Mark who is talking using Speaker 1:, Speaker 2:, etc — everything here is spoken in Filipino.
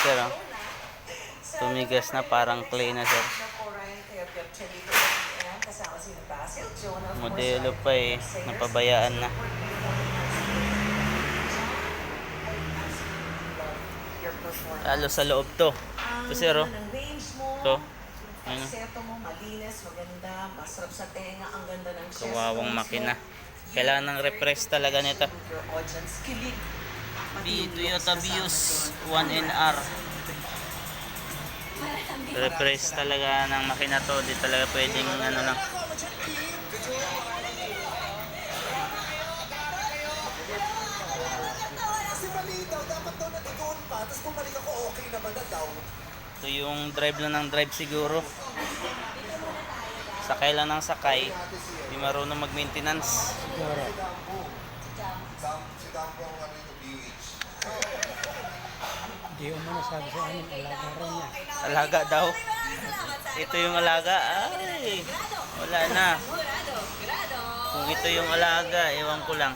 Speaker 1: sir, oh. Tumigas na, parang clay na, sir. Modelo pa eh, napabayaan na. Lalo sa loob to. Ito, sir, oh. Ito. Ano? Kawawang makina. Kailangan ng refresh talaga nito. Toyota Vios 1NR. Refresh talaga ng makina to. Di talaga pwedeng ano lang. Ito yung drive lang ng drive siguro. Sakay lang ng sakay. Di marunong mag-maintenance.
Speaker 2: Di umano sabi sa amin, alaga rin niya.
Speaker 1: Alaga daw. Ito yung alaga. Ay, wala na. Kung ito yung alaga, ewan ko lang.